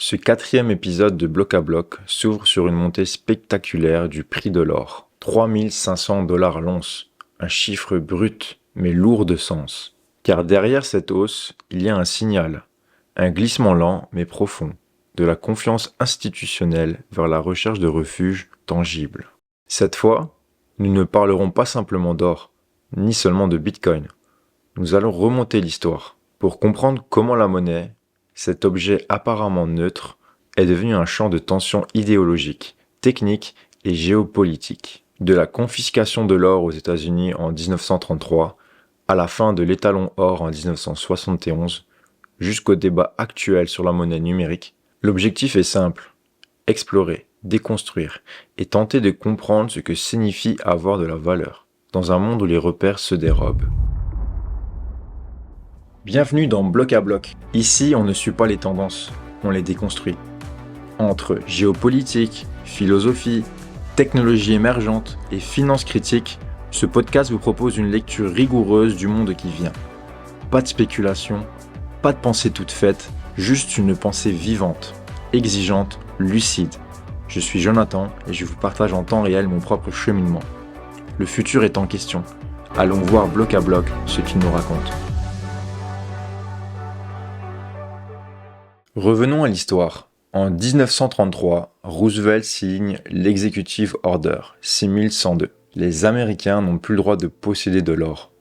Ce quatrième épisode de Bloc à Bloc s'ouvre sur une montée spectaculaire du prix de l'or. 3500 $ l'once, un chiffre brut mais lourd de sens. Car derrière cette hausse, il y a un signal, un glissement lent mais profond, de la confiance institutionnelle vers la recherche de refuges tangibles. Cette fois, nous ne parlerons pas simplement d'or, ni seulement de Bitcoin. Nous allons remonter l'histoire pour comprendre comment la monnaie, cet objet apparemment neutre, est devenu un champ de tension idéologique, technique et géopolitique. De la confiscation de l'or aux États-Unis en 1933 à la fin de l'étalon or en 1971, jusqu'au débat actuel sur la monnaie numérique, l'objectif est simple: explorer, déconstruire et tenter de comprendre ce que signifie avoir de la valeur, dans un monde où les repères se dérobent. Bienvenue dans Bloc à Bloc. Ici, on ne suit pas les tendances, on les déconstruit. Entre géopolitique, philosophie, technologie émergente et finance critique, ce podcast vous propose une lecture rigoureuse du monde qui vient. Pas de spéculation, pas de pensée toute faite, juste une pensée vivante, exigeante, lucide. Je suis Jonathan et je vous partage en temps réel mon propre cheminement. Le futur est en question. Allons voir bloc à bloc ce qu'il nous raconte. Revenons à l'histoire. En 1933, Roosevelt signe l'Executive Order 6102. Les Américains n'ont plus le droit de posséder de l'or.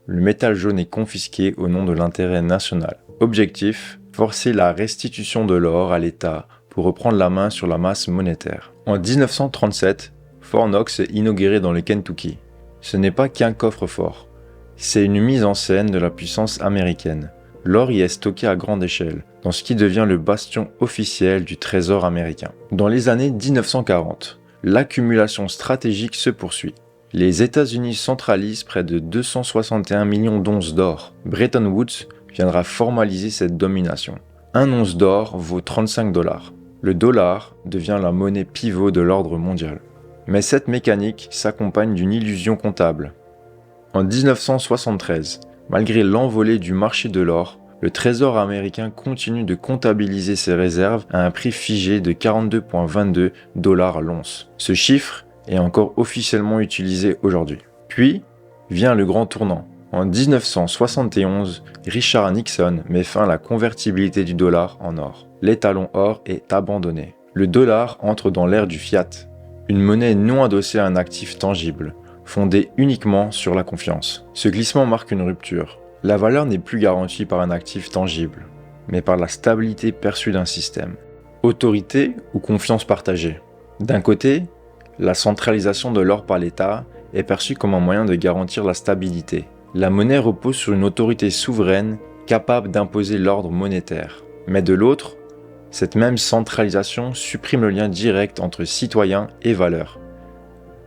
Le métal jaune est confisqué au nom de l'intérêt national. Objectif, forcer la restitution de l'or à l'État pour reprendre la main sur la masse monétaire. En 1937, Fort Knox est inauguré dans le Kentucky. Ce n'est pas qu'un coffre-fort, c'est une mise en scène de la puissance américaine. L'or y est stocké à grande échelle, dans ce qui devient le bastion officiel du trésor américain. Dans les années 1940, l'accumulation stratégique se poursuit. Les États-Unis centralisent près de 261 millions d'onces d'or. Bretton Woods viendra formaliser cette domination. Un once d'or vaut 35 $. Le dollar devient la monnaie pivot de l'ordre mondial. Mais cette mécanique s'accompagne d'une illusion comptable. En 1973, malgré l'envolée du marché de l'or, le Trésor américain continue de comptabiliser ses réserves à un prix figé de 42,22 $ l'once. Ce chiffre est encore officiellement utilisé aujourd'hui. Puis vient le grand tournant. En 1971, Richard Nixon met fin à la convertibilité du dollar en or. L'étalon or est abandonné. Le dollar entre dans l'ère du fiat, une monnaie non adossée à un actif tangible, fondée uniquement sur la confiance. Ce glissement marque une rupture. La valeur n'est plus garantie par un actif tangible, mais par la stabilité perçue d'un système. Autorité ou confiance partagée. D'un côté, la centralisation de l'or par l'État est perçue comme un moyen de garantir la stabilité. La monnaie repose sur une autorité souveraine capable d'imposer l'ordre monétaire. Mais de l'autre, cette même centralisation supprime le lien direct entre citoyens et valeurs.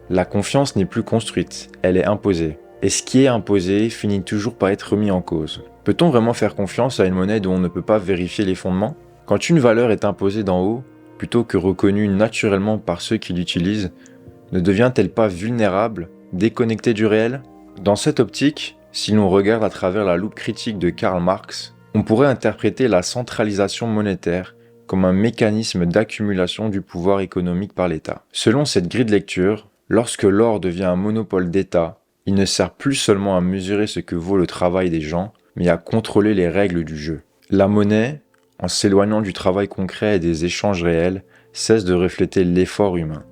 La confiance n'est plus construite, elle est imposée. Et ce qui est imposé finit toujours par être remis en cause. Peut-on vraiment faire confiance à une monnaie dont on ne peut pas vérifier les fondements ? Quand une valeur est imposée d'en haut, plutôt que reconnue naturellement par ceux qui l'utilisent, ne devient-elle pas vulnérable, déconnectée du réel ? Dans cette optique, si l'on regarde à travers la loupe critique de Karl Marx, on pourrait interpréter la centralisation monétaire comme un mécanisme d'accumulation du pouvoir économique par l'État. Selon cette grille de lecture, lorsque l'or devient un monopole d'État, il ne sert plus seulement à mesurer ce que vaut le travail des gens, mais à contrôler les règles du jeu. La monnaie, en s'éloignant du travail concret et des échanges réels, cesse de refléter l'effort humain.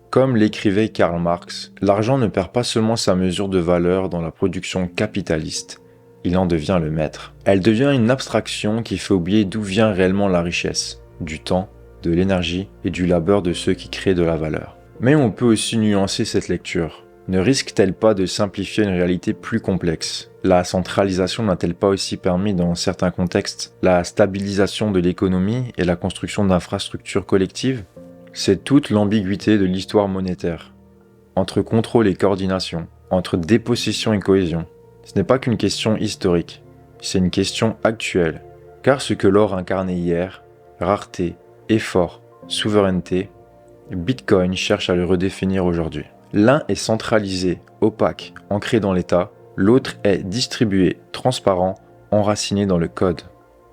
Comme l'écrivait Karl Marx, l'argent ne perd pas seulement sa mesure de valeur dans la production capitaliste, il en devient le maître. Elle devient une abstraction qui fait oublier d'où vient réellement la richesse, du temps, de l'énergie et du labeur de ceux qui créent de la valeur. Mais on peut aussi nuancer cette lecture. Ne risque-t-elle pas de simplifier une réalité plus complexe ? La centralisation n'a-t-elle pas aussi permis, dans certains contextes, la stabilisation de l'économie et la construction d'infrastructures collectives ? C'est toute l'ambiguïté de l'histoire monétaire. Entre contrôle et coordination, entre dépossession et cohésion. Ce n'est pas qu'une question historique, c'est une question actuelle. Car ce que l'or incarnait hier, rareté, effort, souveraineté, Bitcoin cherche à le redéfinir aujourd'hui. L'un est centralisé, opaque, ancré dans l'État, l'autre est distribué, transparent, enraciné dans le code.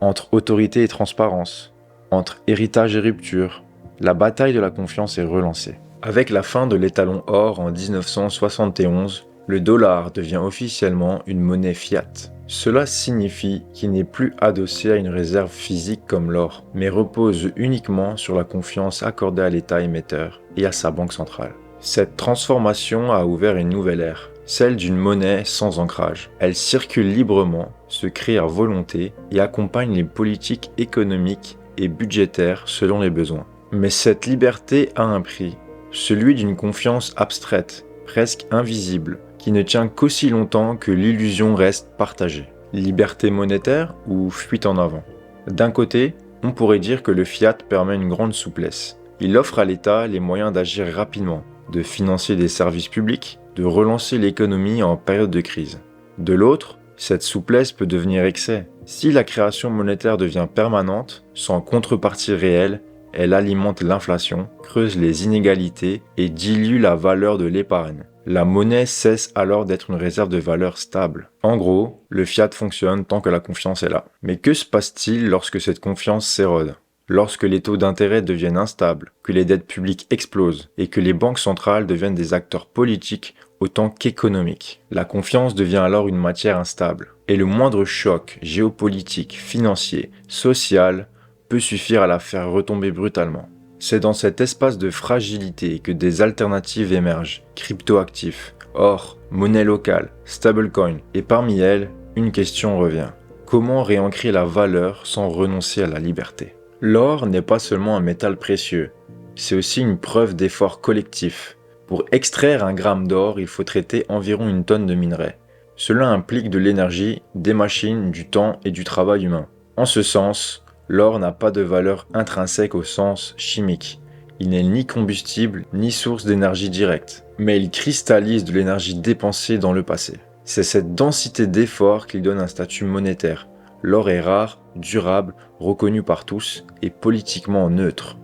Entre autorité et transparence, Entre héritage et rupture, la bataille de la confiance est relancée. Avec la fin de l'étalon or en 1971, le dollar devient officiellement une monnaie fiat. Cela signifie qu'il n'est plus adossé à une réserve physique comme l'or, mais repose uniquement sur la confiance accordée à l'État émetteur et à sa banque centrale. Cette transformation a ouvert une nouvelle ère, celle d'une monnaie sans ancrage. Elle circule librement, se crée à volonté et accompagne les politiques économiques et budgétaires selon les besoins. Mais cette liberté a un prix, celui d'une confiance abstraite, presque invisible, qui ne tient qu'aussi longtemps que l'illusion reste partagée. Liberté monétaire ou fuite en avant? D'un côté, on pourrait dire que le fiat permet une grande souplesse. Il offre à l'État les moyens d'agir rapidement, de financer des services publics, de relancer l'économie en période de crise. De l'autre, cette souplesse peut devenir excès. Si la création monétaire devient permanente, sans contrepartie réelle, elle alimente l'inflation, creuse les inégalités et dilue la valeur de l'épargne. La monnaie cesse alors d'être une réserve de valeur stable. En gros, le fiat fonctionne tant que la confiance est là. Mais que se passe-t-il lorsque cette confiance s'érode? Lorsque les taux d'intérêt deviennent instables, que les dettes publiques explosent et que les banques centrales deviennent des acteurs politiques autant qu'économiques. La confiance devient alors une matière instable. Et le moindre choc géopolitique, financier, social peut suffire à la faire retomber brutalement. C'est dans cet espace de fragilité que des alternatives émergent, cryptoactifs, or, monnaie locale, stablecoin, et parmi elles, une question revient. Comment réancrer la valeur sans renoncer à la liberté? L'or n'est pas seulement un métal précieux, c'est aussi une preuve d'effort collectif. Pour extraire un gramme d'or, il faut traiter environ une tonne de minerai. Cela implique de l'énergie, des machines, du temps et du travail humain. En ce sens, l'or n'a pas de valeur intrinsèque au sens chimique. Il n'est ni combustible, ni source d'énergie directe. Mais il cristallise de l'énergie dépensée dans le passé. C'est cette densité d'effort qui donne un statut monétaire. L'or est rare, durable, reconnu par tous et politiquement neutre.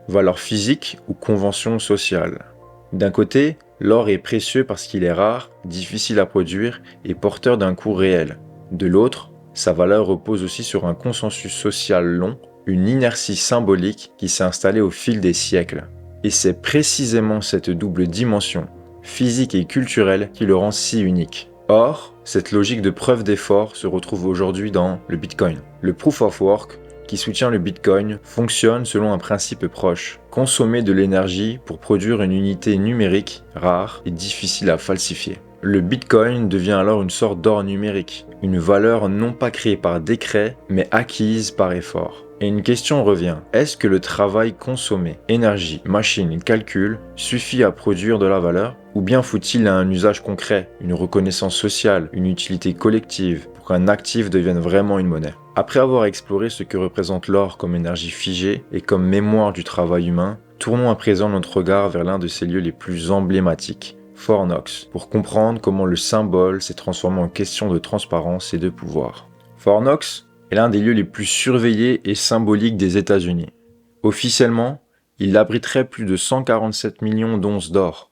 Valeur physique ou convention sociale. D'un côté, l'or est précieux parce qu'il est rare, difficile à produire et porteur d'un coût réel. De l'autre, sa valeur repose aussi sur un consensus social long, une inertie symbolique qui s'est installée au fil des siècles. Et c'est précisément cette double dimension, physique et culturelle, qui le rend si unique. Or, cette logique de preuve d'effort se retrouve aujourd'hui dans le Bitcoin. Le Proof of Work, qui soutient le Bitcoin, fonctionne selon un principe proche. Consommer de l'énergie pour produire une unité numérique rare et difficile à falsifier. Le Bitcoin devient alors une sorte d'or numérique, une valeur non pas créée par décret, mais acquise par effort. Et une question revient, est-ce que le travail consommé, énergie, machine, calcul, suffit à produire de la valeur? Ou bien faut-il un usage concret, une reconnaissance sociale, une utilité collective, pour qu'un actif devienne vraiment une monnaie? Après avoir exploré ce que représente l'or comme énergie figée et comme mémoire du travail humain, tournons à présent notre regard vers l'un de ses lieux les plus emblématiques, Fort Knox, pour comprendre comment le symbole s'est transformé en question de transparence et de pouvoir. Fort Knox est l'un des lieux les plus surveillés et symboliques des États-Unis. Officiellement, il abriterait plus de 147 millions d'onces d'or,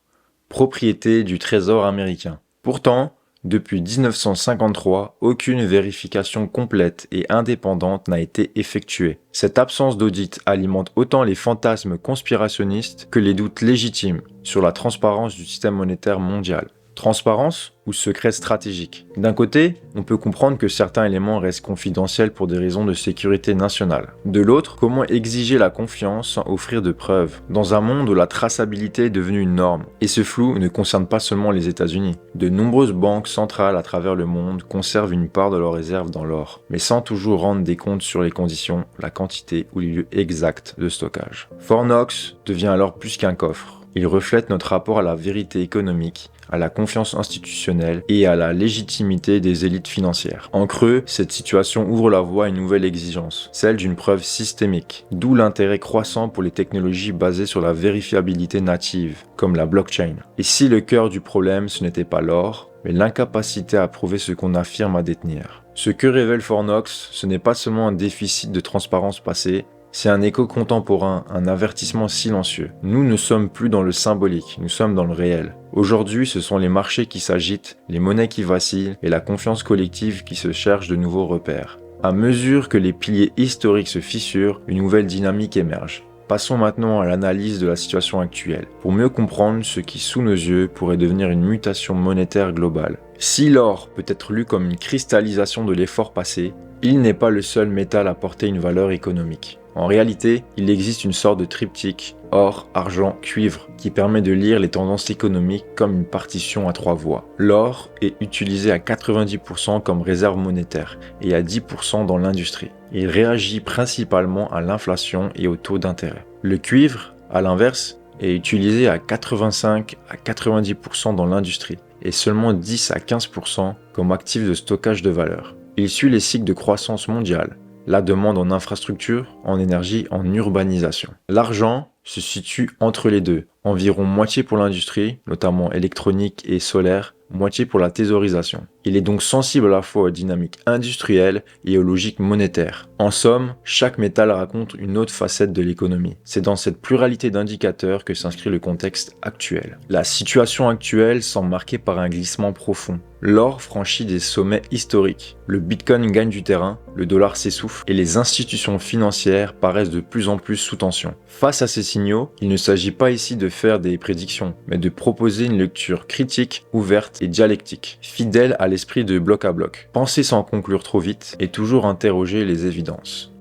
propriété du Trésor américain. Pourtant, depuis 1953, aucune vérification complète et indépendante n'a été effectuée. Cette absence d'audit alimente autant les fantasmes conspirationnistes que les doutes légitimes sur la transparence du système monétaire mondial. Transparence ou secret stratégique? D'un côté, on peut comprendre que certains éléments restent confidentiels pour des raisons de sécurité nationale. De l'autre, comment exiger la confiance sans offrir de preuves? Dans un monde où la traçabilité est devenue une norme, et ce flou ne concerne pas seulement les États-Unis. De nombreuses banques centrales à travers le monde conservent une part de leurs réserves dans l'or, mais sans toujours rendre des comptes sur les conditions, la quantité ou les lieux exacts de stockage. Fort Knox devient alors plus qu'un coffre. Il reflète notre rapport à la vérité économique, à la confiance institutionnelle et à la légitimité des élites financières. En creux, cette situation ouvre la voie à une nouvelle exigence, celle d'une preuve systémique, d'où l'intérêt croissant pour les technologies basées sur la vérifiabilité native, comme la blockchain. Et si le cœur du problème, ce n'était pas l'or, mais l'incapacité à prouver ce qu'on affirme à détenir. Ce que révèle Fort Knox, ce n'est pas seulement un déficit de transparence passée, c'est un écho contemporain, un avertissement silencieux. Nous ne sommes plus dans le symbolique, nous sommes dans le réel. Aujourd'hui, ce sont les marchés qui s'agitent, les monnaies qui vacillent et la confiance collective qui se cherche de nouveaux repères. À mesure que les piliers historiques se fissurent, une nouvelle dynamique émerge. Passons maintenant à l'analyse de la situation actuelle, pour mieux comprendre ce qui, sous nos yeux, pourrait devenir une mutation monétaire globale. Si l'or peut être lu comme une cristallisation de l'effort passé, il n'est pas le seul métal à porter une valeur économique. En réalité, il existe une sorte de triptyque or, argent, cuivre qui permet de lire les tendances économiques comme une partition à 3 voies. L'or est utilisé à 90% comme réserve monétaire et à 10% dans l'industrie. Il réagit principalement à l'inflation et au taux d'intérêt. Le cuivre, à l'inverse, est utilisé à 85 à 90% dans l'industrie et seulement 10 à 15% comme actif de stockage de valeur. Il suit les cycles de croissance mondiale, la demande en infrastructure, en énergie, en urbanisation. L'argent se situe entre les deux, environ moitié pour l'industrie, notamment électronique et solaire, moitié pour la thésaurisation. Il est donc sensible à la fois aux dynamiques industrielles et aux logiques monétaires. En somme, chaque métal raconte une autre facette de l'économie. C'est dans cette pluralité d'indicateurs que s'inscrit le contexte actuel. La situation actuelle semble marquée par un glissement profond. L'or franchit des sommets historiques, le Bitcoin gagne du terrain, le dollar s'essouffle et les institutions financières paraissent de plus en plus sous tension. Face à ces signaux, il ne s'agit pas ici de faire des prédictions, mais de proposer une lecture critique, ouverte et dialectique, fidèle à l'esprit de bloc à bloc. Penser sans conclure trop vite et toujours interroger les évidences.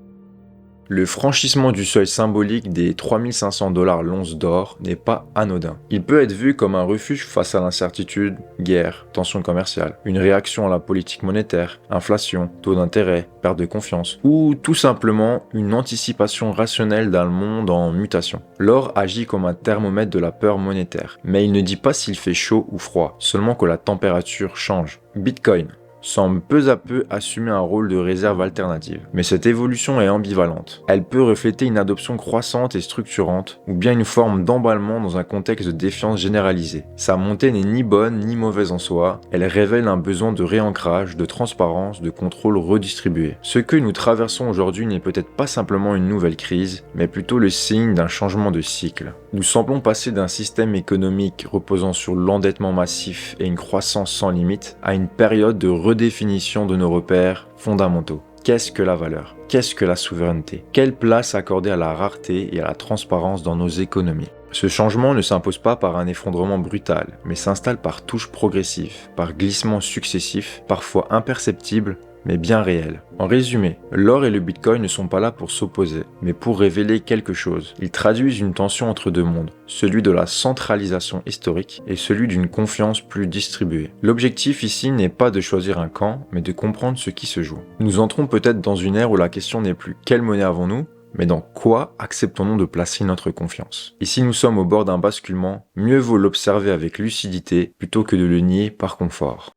Le franchissement du seuil symbolique des 3500 $ l'once d'or n'est pas anodin. Il peut être vu comme un refuge face à l'incertitude, guerre, tensions commerciales, une réaction à la politique monétaire, inflation, taux d'intérêt, perte de confiance, ou tout simplement une anticipation rationnelle d'un monde en mutation. L'or agit comme un thermomètre de la peur monétaire, mais il ne dit pas s'il fait chaud ou froid, seulement que la température change. Bitcoin semble peu à peu assumer un rôle de réserve alternative. Mais cette évolution est ambivalente. Elle peut refléter une adoption croissante et structurante, ou bien une forme d'emballement dans un contexte de défiance généralisée. Sa montée n'est ni bonne ni mauvaise en soi, elle révèle un besoin de réancrage, de transparence, de contrôle redistribué. Ce que nous traversons aujourd'hui n'est peut-être pas simplement une nouvelle crise, mais plutôt le signe d'un changement de cycle. Nous semblons passer d'un système économique reposant sur l'endettement massif et une croissance sans limite à une période de redéfinition de nos repères fondamentaux. Qu'est-ce que la valeur? Qu'est-ce que la souveraineté? Quelle place accorder à la rareté et à la transparence dans nos économies? Ce changement ne s'impose pas par un effondrement brutal, mais s'installe par touches progressives, par glissements successifs, parfois imperceptibles, mais bien réels. En résumé, l'or et le Bitcoin ne sont pas là pour s'opposer, mais pour révéler quelque chose. Ils traduisent une tension entre deux mondes, celui de la centralisation historique et celui d'une confiance plus distribuée. L'objectif ici n'est pas de choisir un camp, mais de comprendre ce qui se joue. Nous entrons peut-être dans une ère où la question n'est plus quelle monnaie avons-nous, mais dans quoi acceptons-nous de placer notre confiance? Et si nous sommes au bord d'un basculement, mieux vaut l'observer avec lucidité plutôt que de le nier par confort.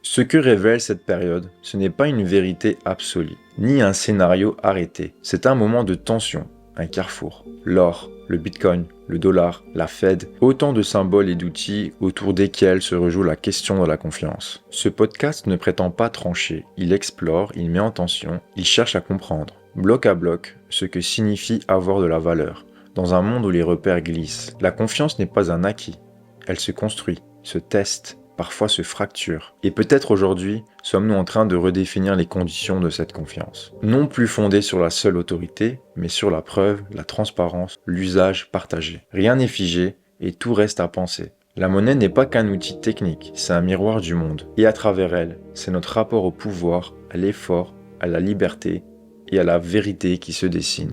Ce que révèle cette période, ce n'est pas une vérité absolue, ni un scénario arrêté. C'est un moment de tension, un carrefour. L'or, le Bitcoin, le dollar, la Fed, autant de symboles et d'outils autour desquels se rejoue la question de la confiance. Ce podcast ne prétend pas trancher, il explore, il met en tension, il cherche à comprendre, bloc à bloc, ce que signifie avoir de la valeur. Dans un monde où les repères glissent, la confiance n'est pas un acquis, elle se construit, se teste, parfois se fracture. Et peut-être aujourd'hui, sommes-nous en train de redéfinir les conditions de cette confiance. Non plus fondée sur la seule autorité, mais sur la preuve, la transparence, l'usage partagé. Rien n'est figé et tout reste à penser. La monnaie n'est pas qu'un outil technique, c'est un miroir du monde. Et à travers elle, c'est notre rapport au pouvoir, à l'effort, à la liberté et à la vérité qui se dessine.